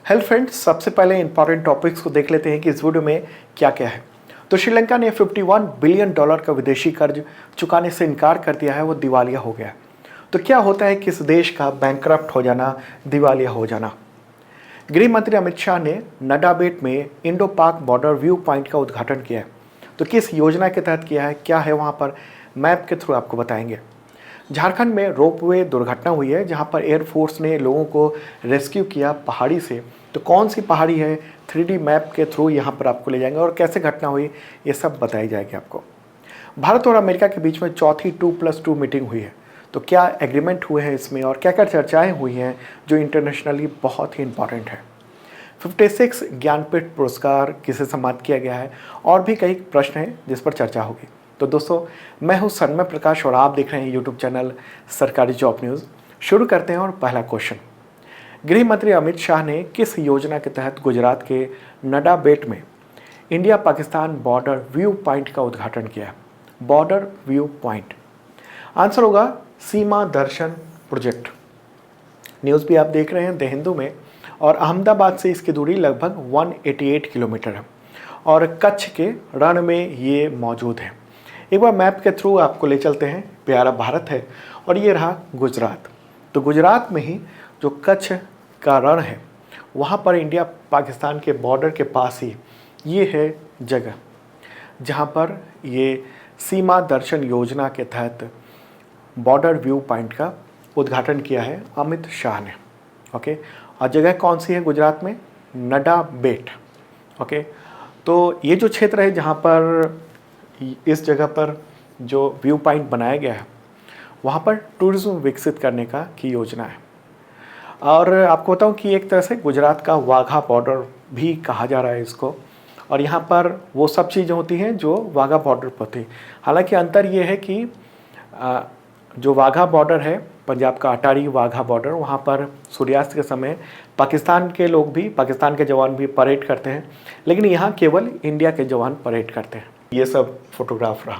Hello friends, सबसे पहले important topics को देख लेते हैं कि इस वीडियो में क्या क्या है। तो श्रीलंका ने $51 बिलियन का विदेशी कर्ज चुकाने से इनकार कर दिया है, वो दिवालिया हो गया है। तो क्या होता है किस देश का बैंकरप्ट हो जाना, दिवालिया हो जाना। गृह मंत्री अमित शाह ने नडाबेट में इंडो पाक बॉर्डर व्यू पॉइंट का उद्घाटन किया है। तो किस योजना के तहत किया है, क्या है वहाँ पर, मैप के थ्रू आपको बताएंगे। झारखंड में रोपवे दुर्घटना हुई है, जहां पर एयरफोर्स ने लोगों को रेस्क्यू किया पहाड़ी से। तो कौन सी पहाड़ी है, 3D मैप के थ्रू यहां पर आपको ले जाएंगे और कैसे घटना हुई ये सब बताई जाएगी आपको। भारत और अमेरिका के बीच में चौथी 2+2 मीटिंग हुई है। तो क्या एग्रीमेंट हुए हैं इसमें और क्या क्या चर्चाएँ हुई हैं जो इंटरनेशनली बहुत ही इंपॉर्टेंट है। 56 ज्ञानपीठ पुरस्कार किसे सम्मानित किया गया है और भी कई प्रश्न हैं जिस पर चर्चा होगी। तो दोस्तों, मैं हूं सन्मय प्रकाश और आप देख रहे हैं यूट्यूब चैनल सरकारी जॉब न्यूज़। शुरू करते हैं और पहला क्वेश्चन, गृह मंत्री अमित शाह ने किस योजना के तहत गुजरात के नडाबेट में India Pakistan border view point का उद्घाटन किया। बॉर्डर व्यू पॉइंट आंसर होगा सीमा दर्शन प्रोजेक्ट। न्यूज़ भी आप देख रहे हैं द हिंदू में, और अहमदाबाद से इसकी दूरी लगभग 188 किलोमीटर है और कच्छ के रण में ये मौजूद है। एक बार मैप के थ्रू आपको ले चलते हैं। प्यारा भारत है और ये रहा गुजरात। तो गुजरात में ही जो कच्छ का रण है, वहाँ पर इंडिया पाकिस्तान के बॉर्डर के पास ही ये है जगह जहाँ पर ये सीमा दर्शन योजना के तहत बॉर्डर व्यू पॉइंट का उद्घाटन किया है अमित शाह ने। ओके, और जगह कौन सी है गुजरात में, नडाबेट। ओके, तो ये जो क्षेत्र है जहाँ पर इस जगह पर जो व्यू पॉइंट बनाया गया है, वहाँ पर टूरिज्म विकसित करने की योजना है। और आपको बताऊँ कि एक तरह से गुजरात का वाघा बॉर्डर भी कहा जा रहा है इसको। और यहाँ पर वो सब चीज़ें होती हैं जो वाघा बॉर्डर पर थी। हालांकि अंतर ये है कि जो वाघा बॉर्डर है, पंजाब का अटारी वाघा बॉर्डर, वहाँ पर सूर्यास्त के समय पाकिस्तान के लोग भी, पाकिस्तान के जवान भी परेड करते हैं, लेकिन यहाँ केवल इंडिया के जवान परेड करते हैं। ये सब फोटोग्राफ रहा।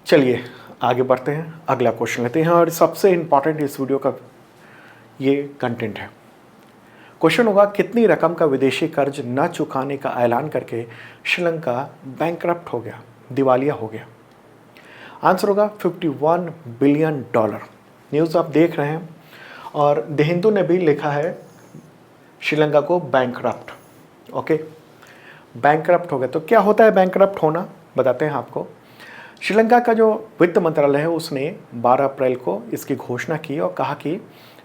चलिए आगे बढ़ते हैं, अगला क्वेश्चन लेते हैं और सबसे इम्पॉर्टेंट इस वीडियो का ये कंटेंट है। क्वेश्चन होगा, कितनी रकम का विदेशी कर्ज न चुकाने का ऐलान करके श्रीलंका बैंकरप्ट हो गया, दिवालिया हो गया। आंसर होगा $51 बिलियन। न्यूज़ आप देख रहे हैं और द हिंदू ने भी लिखा है श्रीलंका को बैंकरप्ट। ओके, बैंकरप्ट हो गया। तो क्या होता है बैंकरप्ट होना, बताते हैं आपको। श्रीलंका का जो वित्त मंत्रालय है उसने 12 अप्रैल को इसकी घोषणा की और कहा कि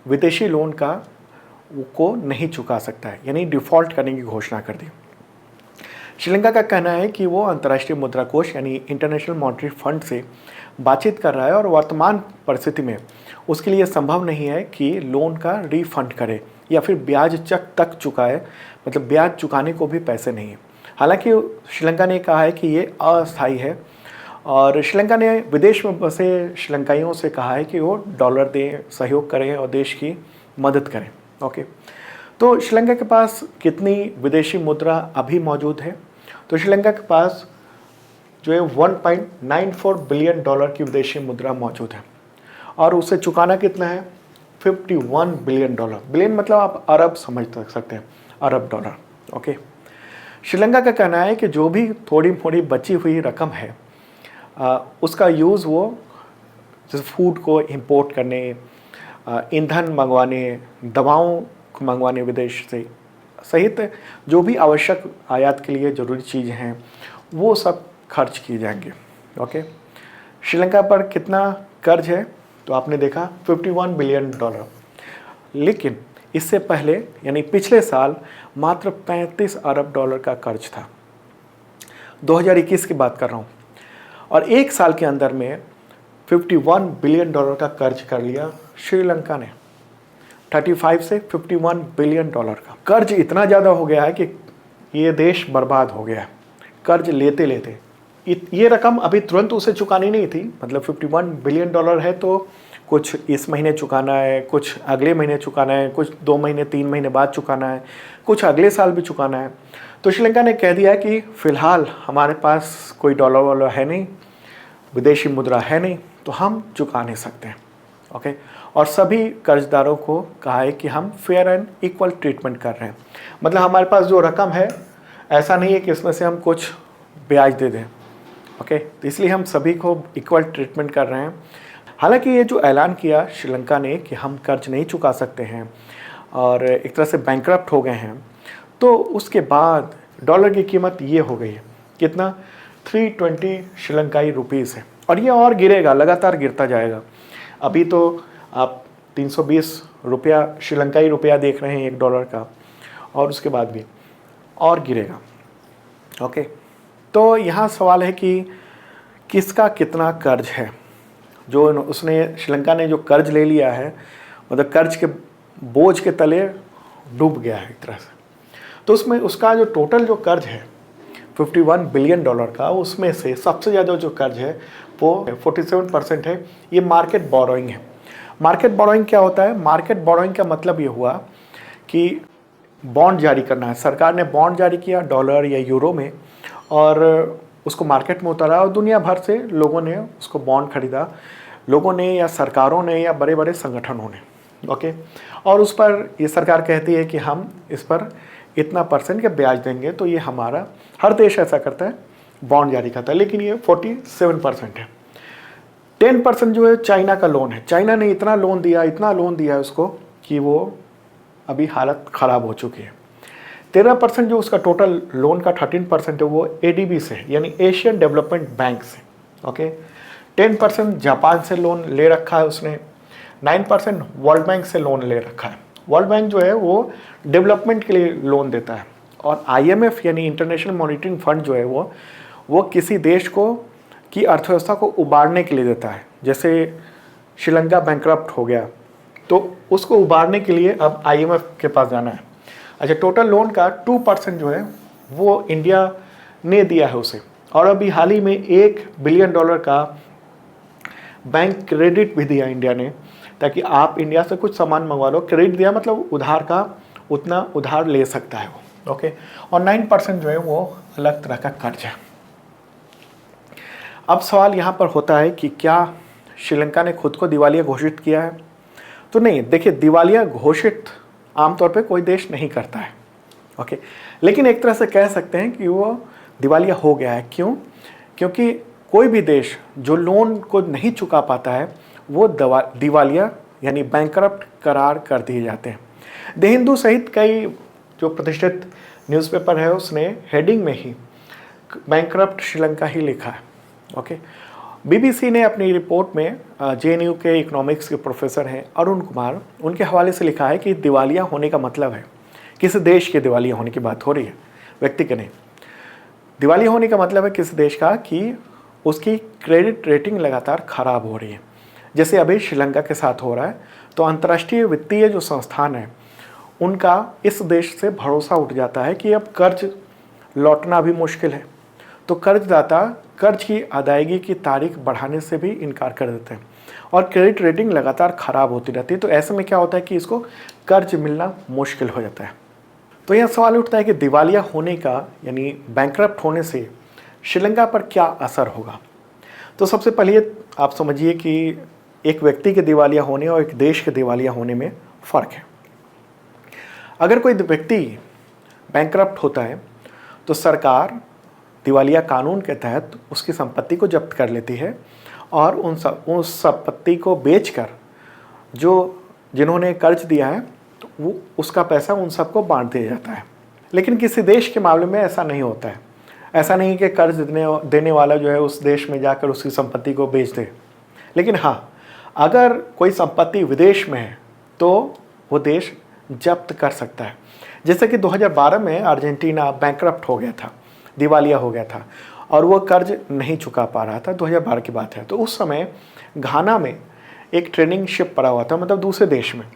विदेशी लोन को नहीं चुका सकता है, यानी डिफ़ॉल्ट करने की घोषणा कर दी। श्रीलंका का कहना है कि वो अंतर्राष्ट्रीय मुद्रा कोष यानी इंटरनेशनल मॉनेटरी फंड से बातचीत कर रहा है और वर्तमान परिस्थिति में उसके लिए संभव नहीं है कि लोन का रिफंड करे या फिर ब्याज तक चुकाए, मतलब ब्याज चुकाने को भी पैसे नहीं है। हालांकि श्रीलंका ने कहा है कि ये अस्थायी है और श्रीलंका ने विदेश में बसे श्रीलंकाइयों से कहा है कि वो डॉलर दें, सहयोग करें और देश की मदद करें। ओके, तो श्रीलंका के पास कितनी विदेशी मुद्रा अभी मौजूद है? तो श्रीलंका के पास जो है $1.94 बिलियन की विदेशी मुद्रा मौजूद है और उसे चुकाना कितना है, $51 बिलियन। बिलियन मतलब आप अरब समझ सकते हैं, अरब डॉलर। ओके, श्रीलंका का कहना है कि जो भी थोड़ी थोड़ी बची हुई रकम है उसका यूज़ वो जैसे फूड को इंपोर्ट करने, ईंधन मंगवाने, दवाओं को मंगवाने विदेश से सहित जो भी आवश्यक आयात के लिए ज़रूरी चीज़ें हैं वो सब खर्च किए जाएंगे। ओके, श्रीलंका पर कितना कर्ज है तो आपने देखा $51 बिलियन। लेकिन इससे पहले यानी पिछले साल मात्र $35 अरब का कर्ज था। 2021 की बात कर रहा हूँ और एक साल के अंदर में $51 बिलियन का कर्ज कर लिया श्रीलंका ने। 35 से $51 बिलियन का कर्ज इतना ज़्यादा हो गया है कि ये देश बर्बाद हो गया है कर्ज लेते लेते। ये रकम अभी तुरंत उसे चुकानी नहीं थी, मतलब $51 बिलियन है तो कुछ इस महीने चुकाना है, कुछ अगले महीने चुकाना है, कुछ 2 महीने 3 महीने बाद चुकाना है, कुछ अगले साल भी चुकाना है। तो श्रीलंका ने कह दिया कि फ़िलहाल हमारे पास कोई डॉलर वॉलर है नहीं, विदेशी मुद्रा है नहीं, तो हम चुका नहीं सकते हैं। ओके, और सभी कर्जदारों को कहा है कि हम फेयर एंड इक्वल ट्रीटमेंट कर रहे हैं। मतलब हमारे पास जो रकम है ऐसा नहीं है कि इसमें से हम कुछ ब्याज दे दें, ओके। तो इसलिए हम सभी को इक्वल ट्रीटमेंट कर रहे हैं। हालांकि ये जो ऐलान किया श्रीलंका ने कि हम कर्ज नहीं चुका सकते हैं और एक तरह से बैंकरप्ट हो गए हैं, तो उसके बाद डॉलर की कीमत ये हो गई है कितना, 320 श्रीलंकाई रुपीज़ है। और ये और गिरेगा, लगातार गिरता जाएगा। अभी तो आप 320 रुपया श्रीलंकाई रुपया देख रहे हैं $1 का, और उसके बाद भी और गिरेगा, ओके। तो यहाँ सवाल है कि किसका कितना कर्ज है। जो उसने श्रीलंका ने जो कर्ज ले लिया है, मतलब कर्ज के बोझ के तले डूब गया है एक तरह से। तो उसमें उसका जो टोटल जो कर्ज है $51 बिलियन का, उसमें से सबसे ज़्यादा जो कर्ज है वो 47% है। ये मार्केट बोरोइंग है। मार्केट बोरोइंग क्या होता है? मार्केट बोरोइंग का मतलब ये हुआ कि बॉन्ड जारी करना है। सरकार ने बॉन्ड जारी किया डॉलर या यूरो में, और उसको मार्केट में उतारा, और दुनिया भर से लोगों ने उसको बॉन्ड खरीदा, लोगों ने या सरकारों ने या बड़े बड़े संगठनों ने, ओके। और उस पर ये सरकार कहती है कि हम इस पर इतना % का ब्याज देंगे। तो ये हमारा, हर देश ऐसा करता है, बॉन्ड जारी करता है। लेकिन ये 47% है। 10% जो है चाइना का लोन है। चाइना ने इतना लोन दिया उसको कि वो अभी हालत ख़राब हो चुकी है। 13% जो उसका टोटल लोन का 13% है वो ADB से, यानी एशियन डेवलपमेंट बैंक से, ओके। 10% जापान से लोन ले रखा है उसने। 9% वर्ल्ड बैंक से लोन ले रखा है। वर्ल्ड बैंक जो है वो डेवलपमेंट के लिए लोन देता है, और IMF यानी इंटरनेशनल मॉनिटरिंग फंड जो है वो किसी देश को की अर्थव्यवस्था को उबारने के लिए देता है। जैसे श्रीलंका बैंकरप्ट हो गया, तो उसको उबारने के लिए अब IMF के पास जाना है। अच्छा, टोटल लोन का 2% जो है वो इंडिया ने दिया है उसे, और अभी हाल ही में $1 बिलियन का बैंक क्रेडिट भी दिया इंडिया ने, ताकि आप इंडिया से कुछ सामान मंगवा लो। क्रेडिट दिया मतलब उधार का उतना उधार ले सकता है वो, ओके। और 9% जो है वो अलग तरह का कर्ज है। अब सवाल यहाँ पर होता है कि क्या श्रीलंका ने खुद को दिवालिया घोषित किया है? तो नहीं, देखिए, दिवालिया घोषित आमतौर पे कोई देश नहीं करता है, ओके। लेकिन एक तरह से कह सकते हैं कि वो दिवालिया हो गया है। क्यों? क्योंकि कोई भी देश जो लोन को नहीं चुका पाता है वो दिवालिया यानी बैंकरप्ट करार कर दिए जाते हैं। द हिंदू सहित कई जो प्रतिष्ठित न्यूज़पेपर है उसने हेडिंग में ही बैंकरप्ट श्रीलंका ही लिखा है, ओके। BBC ने अपनी रिपोर्ट में JNU के इकोनॉमिक्स के प्रोफेसर हैं अरुण कुमार, उनके हवाले से लिखा है कि दिवालिया होने का मतलब है, किसी देश के दिवालिया होने की बात हो रही है, व्यक्ति के नहीं। दिवालिया होने का मतलब है किसी देश का कि उसकी क्रेडिट रेटिंग लगातार ख़राब हो रही है। जैसे अभी श्रीलंका के साथ हो रहा है, तो अंतर्राष्ट्रीय वित्तीय जो संस्थान है उनका इस देश से भरोसा उठ जाता है कि अब कर्ज लौटना भी मुश्किल है। तो कर्जदाता कर्ज की अदायगी की तारीख बढ़ाने से भी इनकार कर देते हैं, और क्रेडिट रेटिंग लगातार ख़राब होती रहती है। तो ऐसे में क्या होता है कि इसको कर्ज मिलना मुश्किल हो जाता है। तो यह सवाल उठता है कि दिवालिया होने का यानी बैंकरप्ट होने से श्रीलंका पर क्या असर होगा। तो सबसे पहले आप समझिए कि एक व्यक्ति के दिवालिया होने और एक देश के दिवालिया होने में फ़र्क है। अगर कोई व्यक्ति बैंकरप्ट होता है तो सरकार दिवालिया कानून के तहत उसकी संपत्ति को जब्त कर लेती है, और उस संपत्ति को बेचकर जिन्होंने कर्ज दिया है तो वो उसका पैसा उन सबको बांट दिया जाता है। लेकिन किसी देश के मामले में ऐसा नहीं होता है। ऐसा नहीं कि कर्ज देने वाला जो है उस देश में जाकर उसकी संपत्ति को बेच दे। लेकिन हाँ, अगर कोई संपत्ति विदेश में है तो वो देश जब्त कर सकता है। जैसे कि 2012 में अर्जेंटीना बैंकरप्ट हो गया था, दिवालिया हो गया था, और वो कर्ज नहीं चुका पा रहा था। 2012 की बात है। तो उस समय घाना में एक ट्रेनिंग शिप पड़ा हुआ था, मतलब दूसरे देश में।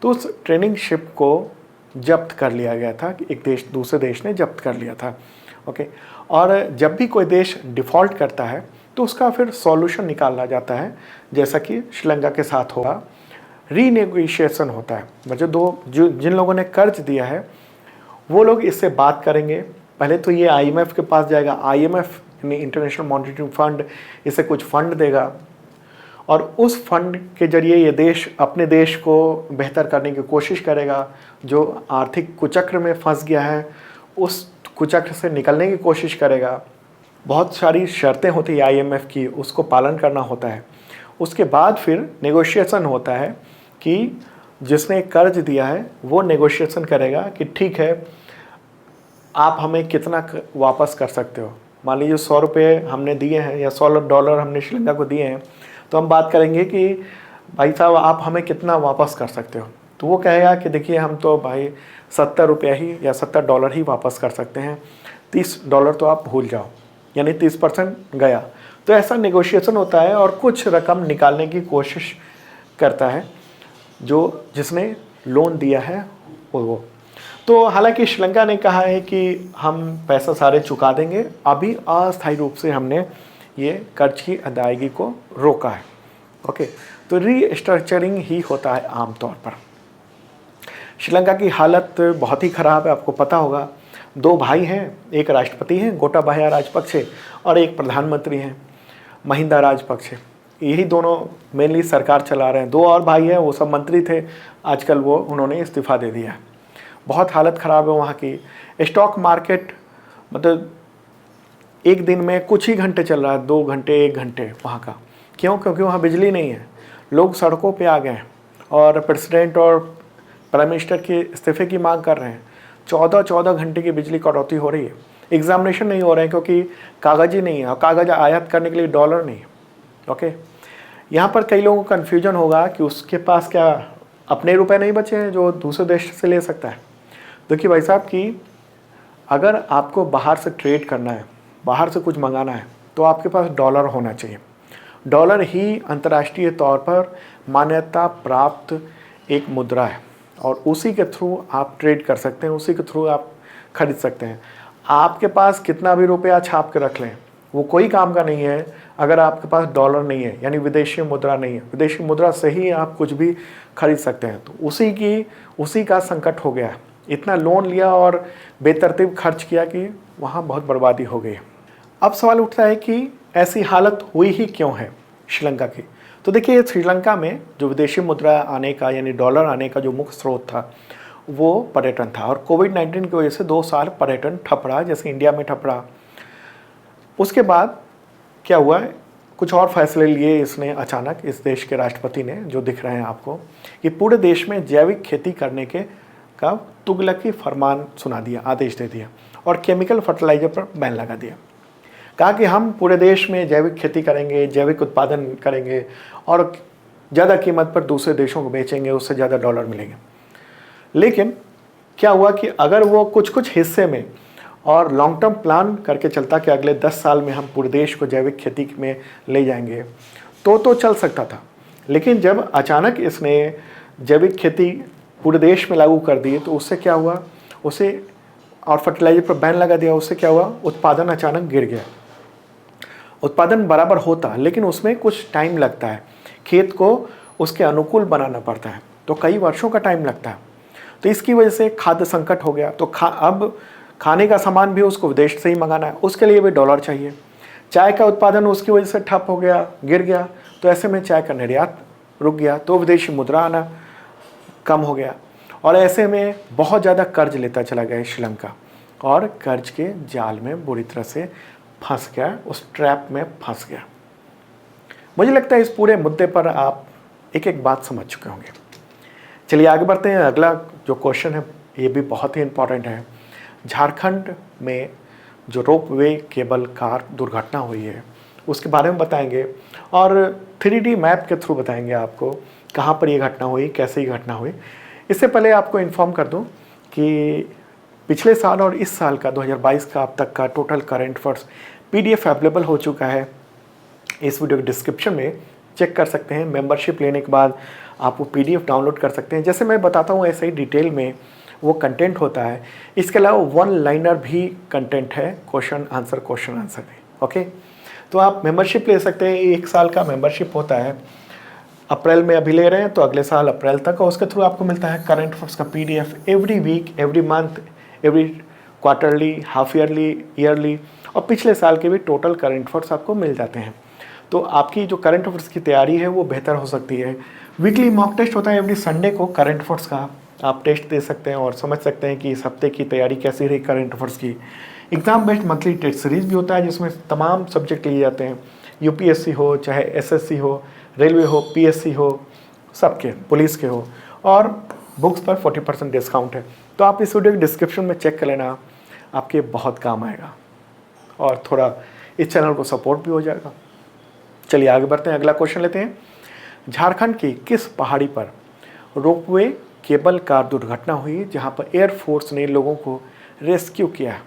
तो उस ट्रेनिंग शिप को जब्त कर लिया गया था, एक दूसरे देश ने जब्त कर लिया था, ओके। और जब भी कोई देश डिफ़ॉल्ट करता है तो उसका फिर सॉल्यूशन निकाला जाता है, जैसा कि श्रीलंका के साथ होगा। रीनेगोशिएशन होता है, मतलब जिन लोगों ने कर्ज दिया है वो लोग इससे बात करेंगे। पहले तो ये IMF के पास जाएगा। IMF यानी इंटरनेशनल मॉनिटरी फंड इसे कुछ फंड देगा, और उस फंड के जरिए ये देश अपने देश को बेहतर करने की कोशिश करेगा। जो आर्थिक कुचक्र में फंस गया है उस कुचक्र से निकलने की कोशिश करेगा। बहुत सारी शर्तें होती है IMF की, उसको पालन करना होता है। उसके बाद फिर नेगोशिएशन होता है कि जिसने कर्ज दिया है वो नेगोशिएशन करेगा कि ठीक है आप हमें कितना वापस कर सकते हो। मान लीजिए 100 रुपये हमने दिए हैं या $100 हमने श्रीलंका को दिए हैं, तो हम बात करेंगे कि भाई साहब आप हमें कितना वापस कर सकते हो। तो वो कहेगा कि देखिए हम तो भाई 70 रुपया ही या $70 ही वापस कर सकते हैं, $30 तो आप भूल जाओ, यानी 30% गया। तो ऐसा नेगोशिएशन होता है और कुछ रकम निकालने की कोशिश करता है जो जिसने लोन दिया है वो। तो हालांकि श्रीलंका ने कहा है कि हम पैसा सारे चुका देंगे, अभी अस्थायी रूप से हमने ये कर्ज की अदायगी को रोका है। ओके, तो रीस्ट्रक्चरिंग ही होता है आमतौर पर। श्रीलंका की हालत बहुत ही ख़राब है, आपको पता होगा। 2 भाई हैं, एक राष्ट्रपति हैं गोटाबाया राजपक्षे और एक प्रधानमंत्री हैं महिंदा राजपक्षे। यही दोनों मेनली सरकार चला रहे हैं। 2 और भाई हैं, वो सब मंत्री थे, आजकल वो उन्होंने इस्तीफ़ा दे दिया है। बहुत हालत ख़राब है वहाँ की। स्टॉक मार्केट मतलब एक दिन में कुछ ही घंटे चल रहा है, 2 घंटे 1 घंटे वहाँ का। क्यों? क्योंकि वहाँ बिजली नहीं है, लोग सड़कों पे आ गए हैं और प्रेसिडेंट और प्राइम मिनिस्टर के इस्तीफे की मांग कर रहे हैं। 14 घंटे की बिजली कटौती हो रही है। एग्जामिनेशन नहीं हो रहे हैं क्योंकि कागज़ ही नहीं है और कागज़ आयात करने के लिए डॉलर नहीं है। ओके, यहाँ पर कई लोगों को कन्फ्यूजन होगा कि उसके पास क्या अपने रुपए नहीं बचे हैं जो दूसरे देश से ले सकता है। देखिए भाई साहब कि अगर आपको बाहर से ट्रेड करना है, बाहर से कुछ मंगाना है, तो आपके पास डॉलर होना चाहिए। डॉलर ही अंतर्राष्ट्रीय तौर पर मान्यता प्राप्त एक मुद्रा है और उसी के थ्रू आप ट्रेड कर सकते हैं, उसी के थ्रू आप खरीद सकते हैं। आपके पास कितना भी रुपया छाप के रख लें, वो कोई काम का नहीं है अगर आपके पास डॉलर नहीं है, यानी विदेशी मुद्रा नहीं है। विदेशी मुद्रा से ही आप कुछ भी खरीद सकते हैं। तो उसी का संकट हो गया। इतना लोन लिया और बेतरतीब खर्च किया कि वहाँ बहुत बर्बादी हो गई। अब सवाल उठता है कि ऐसी हालत हुई ही क्यों है श्रीलंका की। तो देखिए श्रीलंका में जो विदेशी मुद्रा आने का यानी डॉलर आने का जो मुख्य स्रोत था वो पर्यटन था और कोविड-19 की वजह से 2 साल पर्यटन ठप रहा, जैसे इंडिया में ठप रहा। उसके बाद क्या हुआ, कुछ और फैसले लिए इसने अचानक, इस देश के राष्ट्रपति ने, जो दिख रहे हैं आपको, कि पूरे देश में जैविक खेती करने का तुगलकी फरमान सुना दिया, आदेश दे दिया और केमिकल फर्टिलाइजर पर बैन लगा दिया। कहा कि हम पूरे देश में जैविक खेती करेंगे, जैविक उत्पादन करेंगे और ज़्यादा कीमत पर दूसरे देशों को बेचेंगे, उससे ज़्यादा डॉलर मिलेंगे। लेकिन क्या हुआ कि अगर वो कुछ हिस्से में और लॉन्ग टर्म प्लान करके चलता कि अगले 10 साल में हम पूरे देश को जैविक खेती में ले जाएंगे तो चल सकता था। लेकिन जब अचानक इसने जैविक खेती पूरे देश में लागू कर दी तो उससे क्या हुआ, उसे और फर्टिलाइजर पर बैन लगा दिया, उससे क्या हुआ, उत्पादन अचानक गिर गया। उत्पादन बराबर होता लेकिन उसमें कुछ टाइम लगता है, खेत को उसके अनुकूल बनाना पड़ता है, तो कई वर्षों का टाइम लगता है। तो इसकी वजह से खाद्य संकट हो गया। तो अब खाने का सामान भी उसको विदेश से ही मंगाना है, उसके लिए भी डॉलर चाहिए। चाय का उत्पादन उसकी वजह से ठप हो गया, गिर गया, तो ऐसे में चाय का निर्यात रुक गया, तो विदेशी मुद्रा आना कम हो गया और ऐसे में बहुत ज़्यादा कर्ज लेता चला गया श्रीलंका और कर्ज के जाल में बुरी तरह से फंस गया, उस ट्रैप में फंस गया। मुझे लगता है इस पूरे मुद्दे पर आप एक एक बात समझ चुके होंगे। चलिए आगे बढ़ते हैं। अगला जो क्वेश्चन है ये भी बहुत ही इम्पॉर्टेंट है। झारखंड में जो रोपवे केबल कार दुर्घटना हुई है उसके बारे में बताएंगे और 3D मैप के थ्रू बताएंगे आपको कहाँ पर ये घटना हुई, कैसे ये घटना हुई। इससे पहले आपको इन्फॉर्म कर दूं कि पिछले साल और इस साल का 2022 का अब तक का total current affairs PDF available हो चुका है। इस वीडियो के डिस्क्रिप्शन में चेक कर सकते हैं। मेंबरशिप लेने के बाद आप वो PDF डाउनलोड कर सकते हैं। जैसे मैं बताता हूँ ऐसे ही डिटेल में वो कंटेंट होता है। इसके अलावा 1 लाइनर भी कंटेंट है, क्वेश्चन आंसर में। ओके, तो आप मेंबरशिप ले सकते हैं। 1 साल का मेंबरशिप होता है। अप्रैल में अभी ले रहे हैं तो अगले साल अप्रैल तक, और उसके थ्रू आपको मिलता है करंट अफेयर्स का PDF every week, every month, every quarterly, half yearly, yearly और पिछले साल के भी टोटल करंट अफेयर्स आपको मिल जाते हैं। तो आपकी जो करंट अफेयर्स की तैयारी है वो बेहतर हो सकती है। वीकली मॉक टेस्ट होता है एवरी संडे को करंट अफेयर्स का, आप टेस्ट दे सकते हैं और समझ सकते हैं कि इस हफ्ते की तैयारी कैसी रही करंट अफेयर्स की। Exam based monthly test series भी होता है जिसमें तमाम सब्जेक्ट लिए जाते हैं, यूपीएससी हो चाहे एसएससी हो, रेलवे हो, पीएससी हो, सबके, पुलिस के हो, और बुक्स पर 40% डिस्काउंट है। तो आप इस वीडियो के डिस्क्रिप्शन में चेक कर लेना, आपके बहुत काम आएगा और थोड़ा इस चैनल को सपोर्ट भी हो जाएगा। चलिए आगे बढ़ते हैं, अगला क्वेश्चन लेते हैं। झारखंड की किस पहाड़ी पर रोपवे केबल कार दुर्घटना हुई जहां पर एयरफोर्स ने लोगों को रेस्क्यू किया?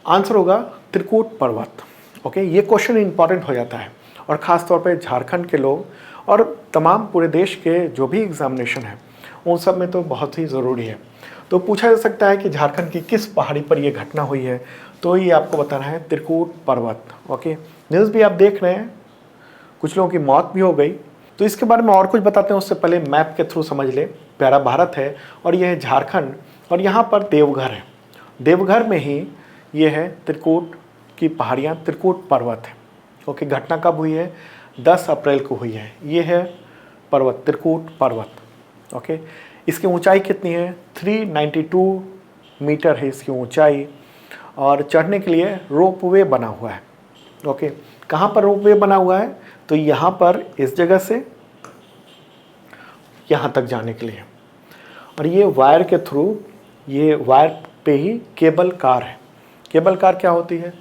आंसर होगा त्रिकूट पर्वत। ओके, ये क्वेश्चन इंपॉर्टेंट हो जाता है और ख़ास तौर पे झारखंड के लोग और तमाम पूरे देश के जो भी एग्जामिनेशन है उन सब में तो बहुत ही ज़रूरी है। तो पूछा जा सकता है कि झारखंड की किस पहाड़ी पर यह घटना हुई है, तो ये आपको बताना है त्रिकूट पर्वत। ओके, न्यूज़ भी आप देख रहे हैं, कुछ लोगों की मौत भी हो गई। तो इसके बारे में और कुछ बताते हैं, उससे पहले मैप के थ्रू समझ ले। प्यारा भारत है और यह है झारखंड और यहाँ पर देवघर है। देवघर में ही ये है त्रिकूट की पहाड़ियाँ, त्रिकूट पर्वत है। ओके, घटना कब हुई है? 10 अप्रैल को हुई है। ये है पर्वत, त्रिकूट पर्वत। ओके, इसकी ऊंचाई कितनी है? 392 मीटर है इसकी ऊंचाई और चढ़ने के लिए रोपवे बना हुआ है। ओके, कहाँ पर रोपवे बना हुआ है? तो यहाँ पर इस जगह से यहाँ तक जाने के लिए, और ये वायर के थ्रू, ये वायर पे ही केबल कार है। केबल कार क्या होती है?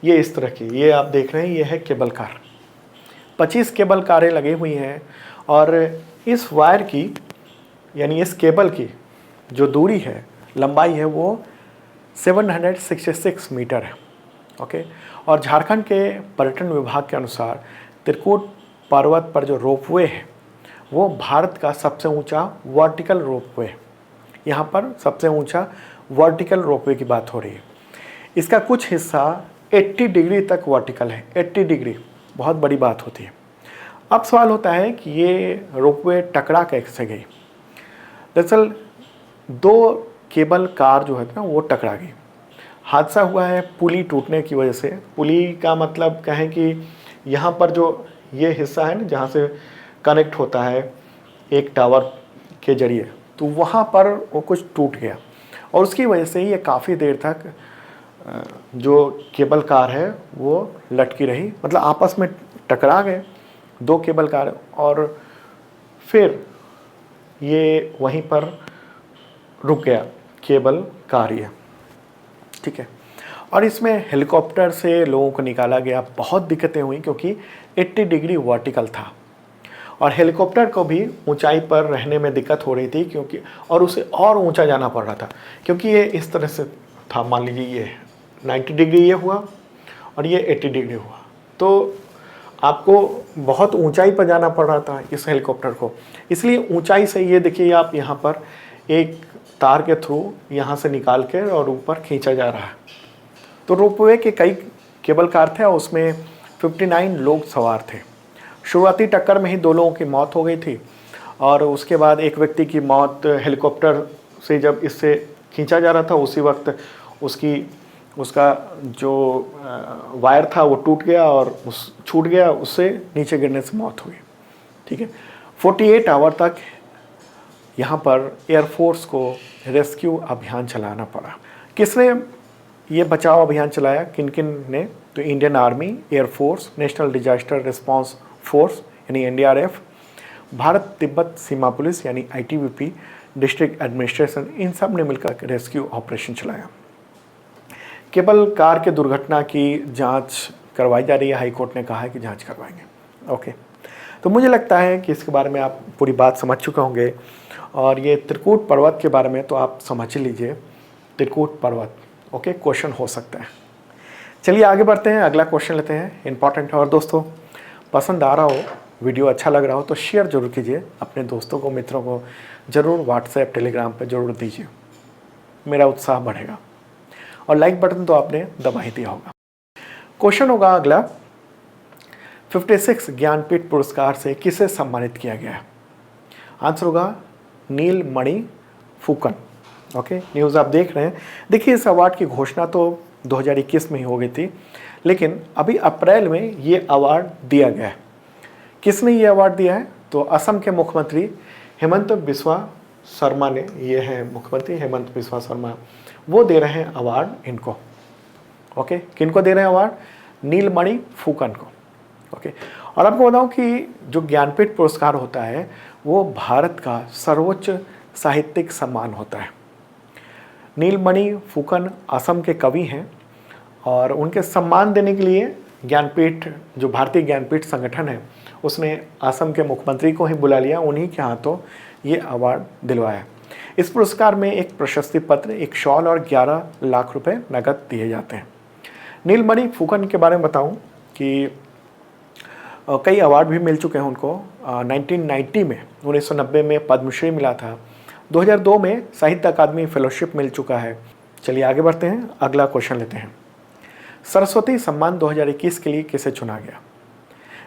ये इस तरह की, ये आप देख रहे हैं, ये है केबल कार। 25 केबल कारें लगी हुई हैं और इस वायर की यानी इस केबल की जो दूरी है, लंबाई है, वो 766 मीटर है। ओके, और झारखंड के पर्यटन विभाग के अनुसार त्रिकूट पर्वत पर जो रोपवे है वो भारत का सबसे ऊंचा वर्टिकल रोपवे है। यहाँ पर सबसे ऊंचा वर्टिकल रोपवे की बात हो रही है। इसका कुछ हिस्सा 80 डिग्री तक वर्टिकल है। 80 डिग्री बहुत बड़ी बात होती है। अब सवाल होता है कि ये रोपवे टकरा कैसे गई? दरअसल 2 केबल कार जो है ना वो टकरा गई। हादसा हुआ है पुली टूटने की वजह से। पुली का मतलब कहें कि यहाँ पर जो ये हिस्सा है ना जहाँ से कनेक्ट होता है एक टावर के जरिए, तो वहाँ पर वो कुछ टूट गया और उसकी वजह से ये काफ़ी देर तक जो केबल कार है वो लटकी रही, मतलब आपस में टकरा गए 2 केबल कार और फिर ये वहीं पर रुक गया केबल कार ये। ठीक है, और इसमें हेलीकॉप्टर से लोगों को निकाला गया। बहुत दिक्कतें हुई क्योंकि 80 डिग्री वर्टिकल था और हेलीकॉप्टर को भी ऊंचाई पर रहने में दिक्कत हो रही थी क्योंकि, और उसे और ऊंचा जाना पड़ रहा था क्योंकि ये इस तरह से था। मान लीजिए ये 90 डिग्री ये हुआ और ये 80 डिग्री हुआ, तो आपको बहुत ऊंचाई पर जाना पड़ रहा था इस हेलीकॉप्टर को। इसलिए ऊंचाई से ये देखिए आप यहाँ पर एक तार के थ्रू यहाँ से निकाल के और ऊपर खींचा जा रहा है। तो रोपवे के कई केबल कार थे और उसमें 59 लोग सवार थे। शुरुआती टक्कर में ही 2 लोगों की मौत हो गई थी और उसके बाद एक व्यक्ति की मौत हेलीकॉप्टर से जब इससे खींचा जा रहा था उसी वक्त उसका जो वायर था वो टूट गया और छूट गया, उससे नीचे गिरने से मौत हुई। ठीक है, 48 आवर तक यहाँ पर एयरफोर्स को रेस्क्यू अभियान चलाना पड़ा। किसने ये बचाव अभियान चलाया, किन किन ने? तो Indian army, air force, national disaster response force यानी NDRF, भारत तिब्बत सीमा पुलिस यानी ITBP, डिस्ट्रिक्ट एडमिनिस्ट्रेशन, इन सब ने मिलकर रेस्क्यू ऑपरेशन चलाया। केबल कार के दुर्घटना की जांच करवाई जा रही है। हाईकोर्ट ने कहा है कि जांच करवाएंगे। ओके, तो मुझे लगता है कि इसके बारे में आप पूरी बात समझ चुके होंगे और ये त्रिकूट पर्वत के बारे में तो आप समझ ही लीजिए, त्रिकूट पर्वत। ओके, क्वेश्चन हो सकता है। चलिए आगे बढ़ते हैं, अगला क्वेश्चन लेते हैं, इंपॉर्टेंट है। और दोस्तों, पसंद आ रहा हो, वीडियो अच्छा लग रहा हो तो शेयर जरूर कीजिए, अपने दोस्तों को, मित्रों को ज़रूर व्हाट्सएप, टेलीग्राम पर ज़रूर दीजिए, मेरा उत्साह बढ़ेगा। और लाइक बटन तो आपने दबा ही दिया होगा। क्वेश्चन होगा अगला, 56 ज्ञानपीठ पुरस्कार से किसे सम्मानित किया गया है? आंसर होगा नीलमणि फुकन। ओके, न्यूज़ आप देख रहे हैं। देखिए, इस अवार्ड की घोषणा तो 2021 में ही हो गई थी, लेकिन अभी अप्रैल में ये अवार्ड दिया गया है। किसने ये अवार्ड दिया है? तो असम के मुख्यमंत्री हेमंत बिस्वा शर्मा ने, ये है मुख्यमंत्री हेमंत बिस्वा शर्मा, वो दे रहे हैं अवार्ड इनको। ओके, किनको दे रहे हैं अवार्ड? नीलमणि फुकन को। ओके, और आपको बताऊं कि जो ज्ञानपीठ पुरस्कार होता है वो भारत का सर्वोच्च साहित्यिक सम्मान होता है। नीलमणि फुकन असम के कवि हैं और उनके सम्मान देने के लिए ज्ञानपीठ, जो भारतीय ज्ञानपीठ संगठन है, उसने असम के मुख्यमंत्री को ही बुला लिया, उन्हीं के हाथों ये अवार्ड दिलवाया। इस पुरस्कार में एक प्रशस्ति पत्र, एक शॉल और 11 लाख रुपए नकद दिए जाते हैं। नीलमणि फुकन के बारे में बताऊं कि कई अवार्ड भी मिल चुके हैं उनको। 1990 में, 1990 में पद्मश्री मिला था। 2002 में साहित्य अकादमी फेलोशिप मिल चुका है। चलिए आगे बढ़ते हैं, अगला क्वेश्चन लेते हैं। सरस्वती सम्मान 2021 के लिए किसे चुना गया?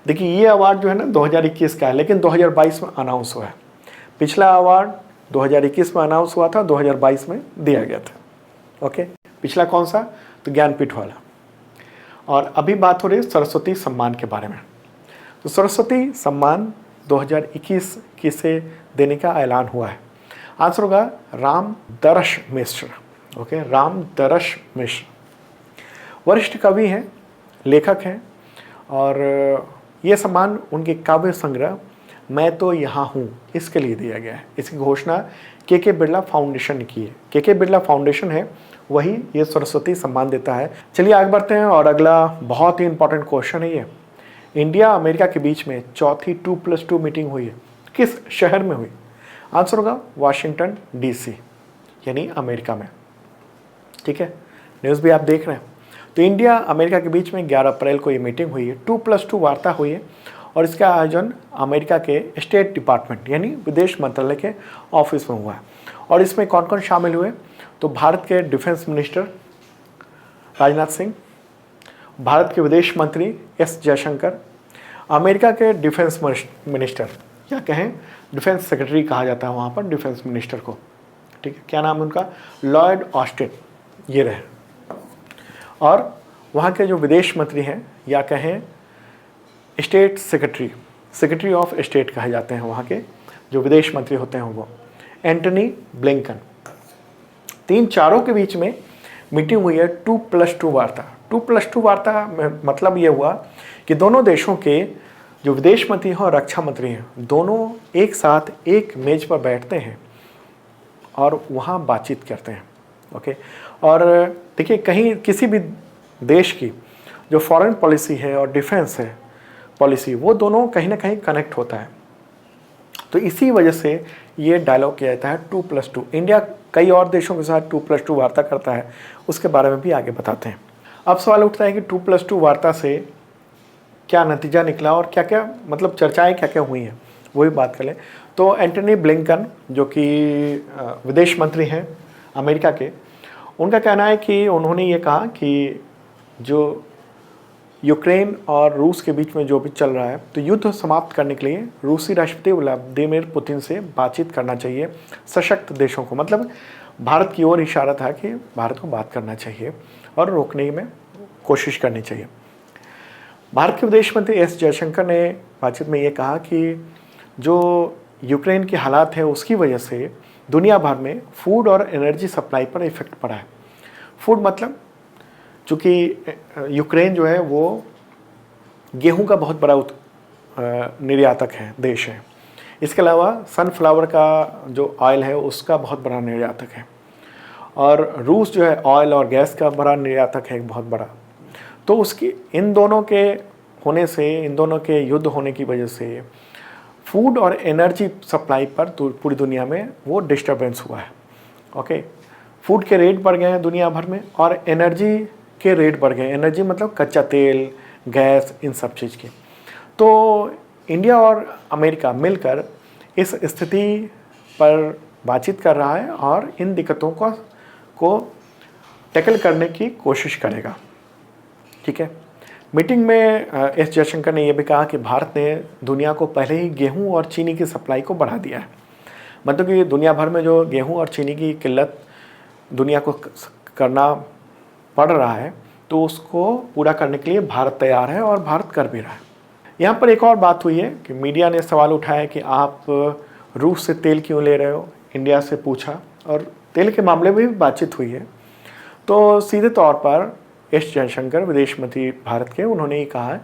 देखिए, ये अवार्ड जो है ना 2021 का है, लेकिन 2022 में अनाउंस हुआ है। पिछला अवार्ड 2021 में अनाउंस हुआ था, 2022 में दिया गया था। ओके, पिछला कौन सा? तो ज्ञानपीठ वाला। और अभी बात हो रही है सरस्वती सम्मान के बारे में। तो सरस्वती सम्मान 2021 किसे देने का ऐलान हुआ है? आंसर होगा राम दरश मिश्र। ओके, राम दरश मिश्र वरिष्ठ कवि हैं, लेखक हैं, और ये सम्मान उनके काव्य संग्रह मैं तो यहाँ हूँ इसके लिए दिया गया है। इसकी घोषणा के बिरला फाउंडेशन ने की है। के बिरला फाउंडेशन है वही ये सरस्वती सम्मान देता है। चलिए आगे बढ़ते हैं, और अगला बहुत ही इंपॉर्टेंट क्वेश्चन है ये। इंडिया अमेरिका के बीच में चौथी 2+2 मीटिंग हुई है, किस शहर में हुई? आंसर होगा वाशिंगटन DC, यानी अमेरिका में। ठीक है, न्यूज़ भी आप देख रहे हैं। तो इंडिया अमेरिका के बीच में 11 अप्रैल को ये मीटिंग हुई है, 2+2 वार्ता हुई है, और इसका आयोजन अमेरिका के स्टेट डिपार्टमेंट यानी विदेश मंत्रालय के ऑफिस में हुआ है। और इसमें कौन कौन शामिल हुए? तो भारत के डिफेंस मिनिस्टर राजनाथ सिंह, भारत के विदेश मंत्री S जयशंकर, अमेरिका के डिफेंस मिनिस्टर, या कहें डिफेंस सेक्रेटरी कहा जाता है वहाँ पर डिफेंस मिनिस्टर को, ठीक है, क्या नाम है उनका? लॉयड ऑस्टिन, ये रहे। और वहाँ के जो विदेश मंत्री हैं, या कहें स्टेट सेक्रेटरी ऑफ स्टेट कहे जाते हैं, वहाँ के जो विदेश मंत्री होते हैं वो एंटनी ब्लिंकन। तीन चारों के बीच में मीटिंग हुई है 2+2 वार्ता। 2+2 वार्ता में मतलब ये हुआ कि दोनों देशों के जो विदेश मंत्री हैं और रक्षा मंत्री हैं, दोनों एक साथ एक मेज पर बैठते हैं और वहाँ बातचीत करते हैं। ओके, और देखिए, कहीं किसी भी देश की जो फॉरेन पॉलिसी है और डिफेंस है पॉलिसी, वो दोनों कहीं ना कहीं कनेक्ट होता है। तो इसी वजह से ये डायलॉग किया जाता है 2+2। इंडिया कई और देशों के साथ 2+2 वार्ता करता है, उसके बारे में भी आगे बताते हैं। अब सवाल उठता है कि 2+2 वार्ता से क्या नतीजा निकला और क्या क्या मतलब चर्चाएं क्या क्या हुई हैं, वही बात कर लें। तो एंटनी ब्लिंकन जो कि विदेश मंत्री हैं अमेरिका के, उनका कहना है कि उन्होंने ये कहा कि जो यूक्रेन और रूस के बीच में जो भी चल रहा है, तो युद्ध समाप्त करने के लिए रूसी राष्ट्रपति व्लादिमीर पुतिन से बातचीत करना चाहिए सशक्त देशों को। मतलब भारत की ओर इशारा था कि भारत को बात करना चाहिए और रोकने में कोशिश करनी चाहिए। भारत के विदेश मंत्री S जयशंकर ने बातचीत में ये कहा कि जो यूक्रेन के हालात है उसकी वजह से दुनिया भर में फूड और एनर्जी सप्लाई पर इफेक्ट पड़ा है। फूड मतलब चूँकि यूक्रेन जो है वो गेहूं का बहुत बड़ा निर्यातक है, देश है। इसके अलावा सनफ्लावर का जो ऑयल है उसका बहुत बड़ा निर्यातक है, और रूस जो है ऑयल और गैस का बड़ा निर्यातक है, एक बहुत बड़ा। तो उसकी इन दोनों के होने से, इन दोनों के युद्ध होने की वजह से फूड और एनर्जी सप्लाई पर पूरी दुनिया में वो डिस्टर्बेंस हुआ है। ओके, फूड के रेट बढ़ गए हैं दुनिया भर में, और एनर्जी के रेट बढ़ गए। एनर्जी मतलब कच्चा तेल, गैस, इन सब चीज़ की। तो इंडिया और अमेरिका मिलकर इस स्थिति पर बातचीत कर रहा है और इन दिक्कतों को टैकल करने की कोशिश करेगा। ठीक है, मीटिंग में S जयशंकर ने यह भी कहा कि भारत ने दुनिया को पहले ही गेहूं और चीनी की सप्लाई को बढ़ा दिया है। मतलब कि दुनिया भर में जो गेहूं और चीनी की किल्लत दुनिया को करना पड़ रहा है तो उसको पूरा करने के लिए भारत तैयार है और भारत कर भी रहा है। यहाँ पर एक और बात हुई है कि मीडिया ने सवाल उठाया कि आप रूस से तेल क्यों ले रहे हो, इंडिया से पूछा, और तेल के मामले में भी बातचीत हुई है। तो सीधे तौर पर एस जयशंकर, विदेश मंत्री भारत के, उन्होंने ये कहा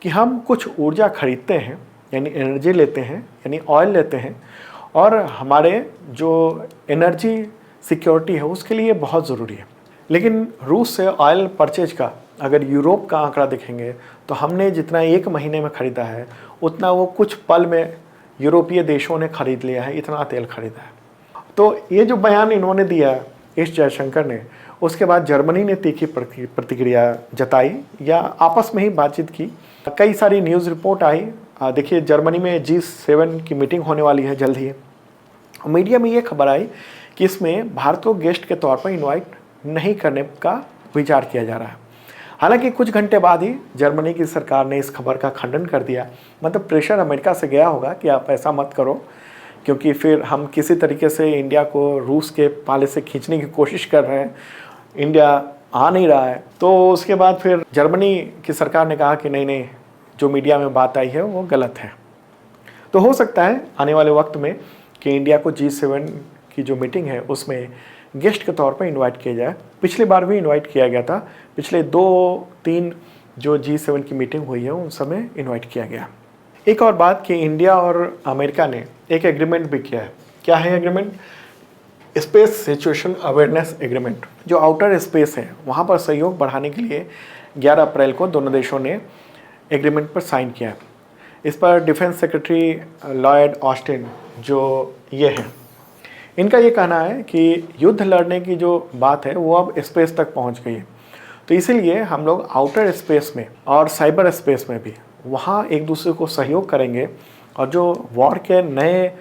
कि हम कुछ ऊर्जा खरीदते हैं, यानी एनर्जी लेते हैं, यानी ऑयल लेते हैं, और हमारे जो एनर्जी सिक्योरिटी है उसके लिए बहुत ज़रूरी है। लेकिन रूस से ऑयल परचेज का अगर यूरोप का आंकड़ा देखेंगे तो हमने जितना एक महीने में ख़रीदा है उतना वो कुछ पल में यूरोपीय देशों ने ख़रीद लिया है, इतना तेल ख़रीदा है। तो ये जो बयान इन्होंने दिया एस जयशंकर ने, उसके बाद जर्मनी ने तीखी प्रतिक्रिया जताई या आपस में ही बातचीत की। कई सारी न्यूज़ रिपोर्ट आई। देखिए, जर्मनी में G7 की मीटिंग होने वाली है जल्द ही। मीडिया में ये खबर आई कि इसमें भारत को गेस्ट के तौर पर इनवाइट नहीं करने का विचार किया जा रहा है। हालांकि कुछ घंटे बाद ही जर्मनी की सरकार ने इस खबर का खंडन कर दिया। मतलब प्रेशर अमेरिका से गया होगा कि आप ऐसा मत करो, क्योंकि फिर हम किसी तरीके से इंडिया को रूस के पाले से खींचने की कोशिश कर रहे हैं, इंडिया आ नहीं रहा है। तो उसके बाद फिर जर्मनी की सरकार ने कहा कि नहीं, जो मीडिया में बात आई है वो गलत है। तो हो सकता है आने वाले वक्त में कि इंडिया को G7 की जो मीटिंग है उसमें गेस्ट के तौर पर इनवाइट किया जाए। पिछली बार भी इनवाइट किया गया था, पिछले 2-3 जो G7 की मीटिंग हुई है उन समय इनवाइट किया गया। एक और बात कि इंडिया और अमेरिका ने एक एग्रीमेंट भी किया है। क्या है agreement? Space situation awareness agreement. जो आउटर स्पेस है वहाँ पर सहयोग बढ़ाने के लिए 11 अप्रैल को दोनों देशों ने एग्रीमेंट पर साइन किया। इस पर डिफेंस सेक्रेटरी लॉयड ऑस्टिन जो ये हैं, इनका ये कहना है कि युद्ध लड़ने की जो बात है वो अब स्पेस तक पहुंच गई है। तो इसीलिए हम लोग आउटर स्पेस में और साइबर स्पेस में भी वहाँ एक दूसरे को सहयोग करेंगे, और जो वॉर के नए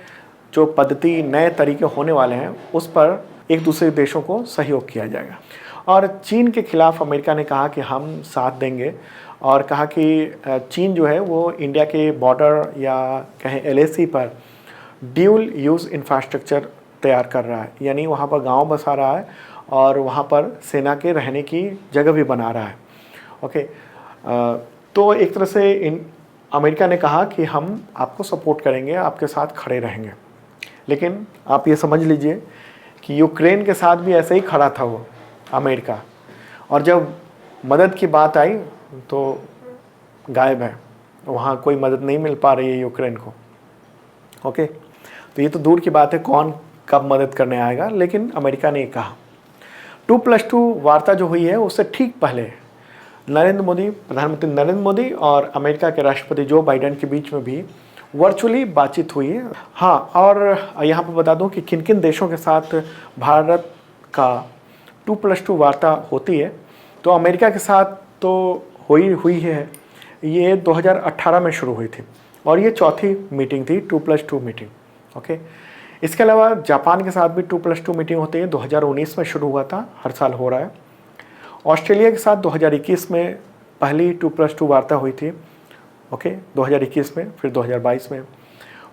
जो पद्धति, नए तरीके होने वाले हैं उस पर एक दूसरे देशों को सहयोग किया जाएगा। और चीन के खिलाफ अमेरिका ने कहा कि हम साथ देंगे, और कहा कि चीन जो है वो इंडिया के बॉर्डर या कहें LAC पर ड्यूल यूज़ इंफ्रास्ट्रक्चर तैयार कर रहा है, यानी वहाँ पर गांव बसा रहा है और वहाँ पर सेना के रहने की जगह भी बना रहा है। ओके, तो एक तरह से अमेरिका ने कहा कि हम आपको सपोर्ट करेंगे, आपके साथ खड़े रहेंगे। लेकिन आप ये समझ लीजिए कि यूक्रेन के साथ भी ऐसे ही खड़ा था वो अमेरिका, और जब मदद की बात आई तो गायब है, वहाँ कोई मदद नहीं मिल पा रही है यूक्रेन को। ओके, तो ये तो दूर की बात है कौन कब मदद करने आएगा, लेकिन अमेरिका ने कहा। 2+2 वार्ता जो हुई है उससे ठीक पहले प्रधानमंत्री नरेंद्र मोदी और अमेरिका के राष्ट्रपति जो बाइडेन के बीच में भी वर्चुअली बातचीत हुई है। हाँ, और यहाँ पर बता दूँ कि किन किन देशों के साथ भारत का 2+2 वार्ता होती है। तो अमेरिका के साथ तो हुई है, ये 2018 में शुरू हुई थी और ये चौथी मीटिंग थी 2+2 मीटिंग। ओके, इसके अलावा जापान के साथ भी 2+2 मीटिंग होती है, 2019 में शुरू हुआ था, हर साल हो रहा है। ऑस्ट्रेलिया के साथ 2021 में पहली 2+2 वार्ता हुई थी, ओके, 2021 में, फिर 2022 में।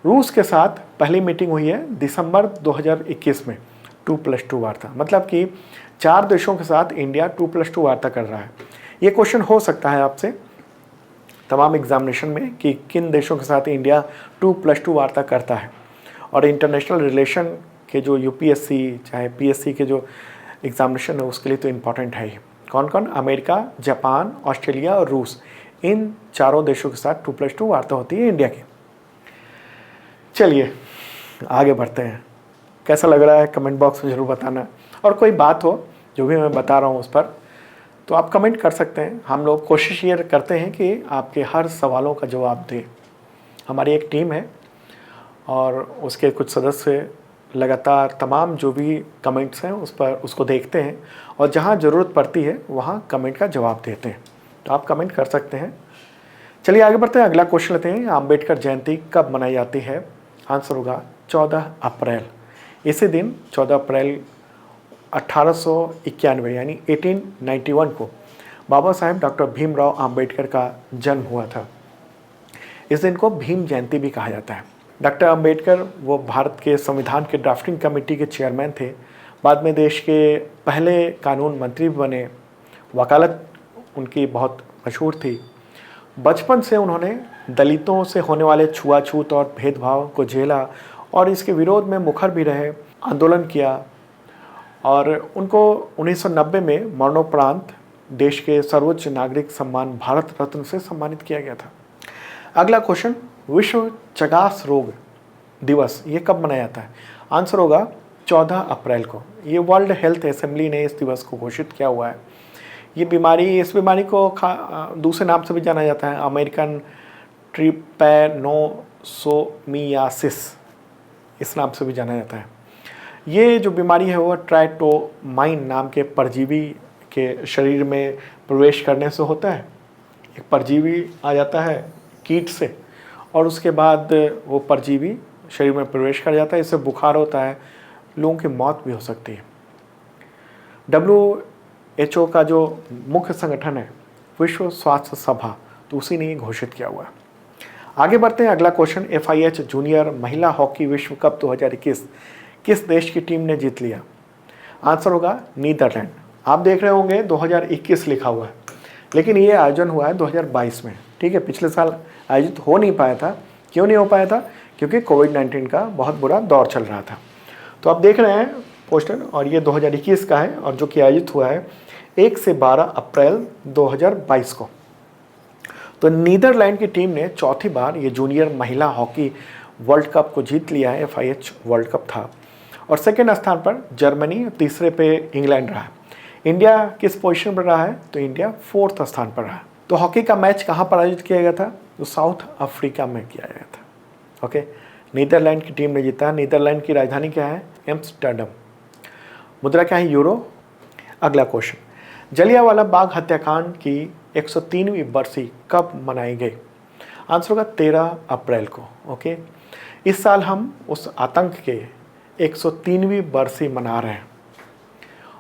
रूस के साथ पहली मीटिंग हुई है दिसंबर 2021 में 2+2 वार्ता। मतलब कि 4 देशों के साथ इंडिया 2+2 वार्ता कर रहा है। ये क्वेश्चन हो सकता है आपसे तमाम एग्जामिनेशन में कि किन देशों के साथ इंडिया 2+2 वार्ता करता है, और इंटरनेशनल रिलेशन के जो UPSC चाहे PSC के जो एग्जामिनेशन है उसके लिए तो इम्पॉर्टेंट है ही। कौन कौन? अमेरिका, जापान, ऑस्ट्रेलिया और रूस, इन 4 देशों के साथ 2+2 वार्ता होती है इंडिया की। चलिए आगे बढ़ते हैं। कैसा लग रहा है कमेंट बॉक्स में ज़रूर बताना, और कोई बात हो जो भी मैं बता रहा हूँ उस पर तो आप कमेंट कर सकते हैं। हम लोग कोशिश ये करते हैं कि आपके हर सवालों का जवाब दें। हमारी एक टीम है और उसके कुछ सदस्य लगातार तमाम जो भी कमेंट्स हैं उस पर उसको देखते हैं, और जहाँ ज़रूरत पड़ती है वहाँ कमेंट का जवाब देते हैं। तो आप कमेंट कर सकते हैं। चलिए आगे बढ़ते हैं, अगला क्वेश्चन लेते हैं। अम्बेडकर जयंती कब मनाई जाती है? आंसर होगा 14 अप्रैल। इसी दिन 14 अप्रैल 1891 यानी 1891 को बाबा साहेब डॉक्टर भीमराव अम्बेडकर का जन्म हुआ था। इस दिन को भीम जयंती भी कहा जाता है। डॉक्टर अम्बेडकर वो भारत के संविधान के ड्राफ्टिंग कमेटी के चेयरमैन थे, बाद में देश के पहले कानून मंत्री बने। वकालत उनकी बहुत मशहूर थी। बचपन से उन्होंने दलितों से होने वाले छुआछूत और भेदभाव को झेला और इसके विरोध में मुखर भी रहे, आंदोलन किया और उनको 1990 में मरणोपरांत देश के सर्वोच्च नागरिक सम्मान भारत रत्न से सम्मानित किया गया था। अगला क्वेश्चन, विश्व चगास रोग दिवस ये कब मनाया जाता है? आंसर होगा 14 अप्रैल को। ये वर्ल्ड हेल्थ असेंबली ने इस दिवस को घोषित किया हुआ है। इस बीमारी को दूसरे नाम से भी जाना जाता है, अमेरिकन ट्रिपैनोसोमियासिस, इस नाम से भी जाना जाता है। ये जो बीमारी है वो ट्राइटोमाइन नाम के परजीवी के शरीर में प्रवेश करने से होता है। एक परजीवी आ जाता है कीट से और उसके बाद वो परजीवी शरीर में प्रवेश कर जाता है, इससे बुखार होता है, लोगों की मौत भी हो सकती है। WHO का जो मुख्य संगठन है विश्व स्वास्थ्य सभा, तो उसी ने घोषित किया हुआ है। आगे बढ़ते हैं, अगला क्वेश्चन, FIH जूनियर महिला हॉकी विश्व कप 2021 किस देश की टीम ने जीत लिया? आंसर होगा नीदरलैंड। आप देख रहे होंगे 2021 लिखा हुआ है, लेकिन ये आयोजन हुआ है 2022 में। ठीक है, पिछले साल आयोजित हो नहीं पाया था। क्यों नहीं हो पाया था? क्योंकि कोविड-19 का बहुत बुरा दौर चल रहा था। तो आप देख रहे हैं पोस्टर, और ये 2021 का है और जो कि आयोजित हुआ है 1 से 12 अप्रैल 2022 को। तो नीदरलैंड की टीम ने चौथी बार ये जूनियर महिला हॉकी वर्ल्ड कप को जीत लिया है। FIH वर्ल्ड कप था और सेकेंड स्थान पर जर्मनी, तीसरे पे इंग्लैंड रहा। इंडिया किस पोजीशन पर रहा है? तो इंडिया 4th स्थान पर रहा। तो हॉकी का मैच कहाँ पर आयोजित किया गया था? तो साउथ अफ्रीका में किया गया था। ओके, नीदरलैंड की टीम ने जीता। नीदरलैंड की राजधानी क्या है? एम्स्टर्डम। मुद्रा क्या है? यूरो। अगला क्वेश्चन, जलियांवाला बाग हत्याकांड की 103वीं बरसी कब मनाई गई? आंसर होगा 13 अप्रैल को। ओके, इस साल हम उस आतंक के 103वीं बरसी मना रहे हैं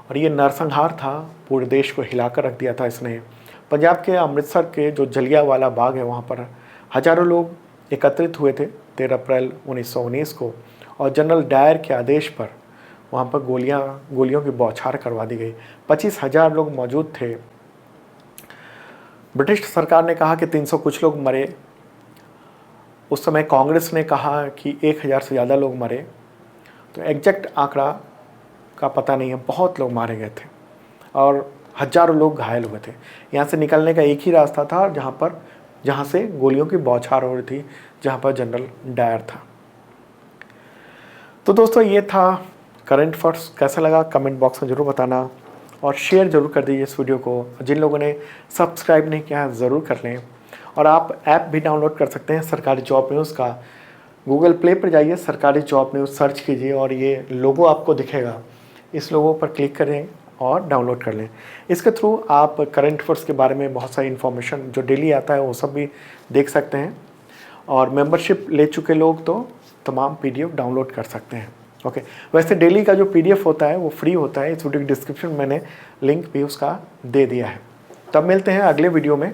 और ये नरसंहार था, पूरे देश को हिलाकर रख दिया था इसने। पंजाब के अमृतसर के जो जलियांवाला बाग है वहाँ पर हजारों लोग एकत्रित हुए थे 13 अप्रैल 1919 को और जनरल डायर के आदेश पर वहाँ पर गोलियों की बौछार करवा दी गई। 25,000 लोग मौजूद थे। ब्रिटिश सरकार ने कहा कि 300 कुछ लोग मरे। उस समय कांग्रेस ने कहा कि 1,000 से ज़्यादा लोग मरे। तो एग्जैक्ट आंकड़ा का पता नहीं है, बहुत लोग मारे गए थे और हजारों लोग घायल हुए थे। यहाँ से निकलने का एक ही रास्ता था जहाँ से गोलियों की बौछार हो रही थी, जहाँ पर जनरल डायर था। तो दोस्तों ये था करंट अफेयर्स। कैसा लगा कमेंट बॉक्स में ज़रूर बताना और शेयर ज़रूर कर दीजिए इस वीडियो को। जिन लोगों ने सब्सक्राइब नहीं किया है ज़रूर कर लें। और आप ऐप भी डाउनलोड कर सकते हैं सरकारी जॉब न्यूज़ का। गूगल प्ले पर जाइए, सरकारी जॉब न्यूज़ सर्च कीजिए और ये लोगो आपको दिखेगा, इस लोगो पर क्लिक करें और डाउनलोड कर लें। इसके थ्रू आप करंट अफेयर्स के बारे में बहुत सारी इन्फॉर्मेशन जो डेली आता है वो सब भी देख सकते हैं और मेंबरशिप ले चुके लोग तो तमाम PDF डाउनलोड कर सकते हैं। ओके, वैसे डेली का जो PDF होता है वो फ्री होता है। इस वीडियो की डिस्क्रिप्शन में मैंने लिंक भी उसका दे दिया है। तब मिलते हैं अगले वीडियो में।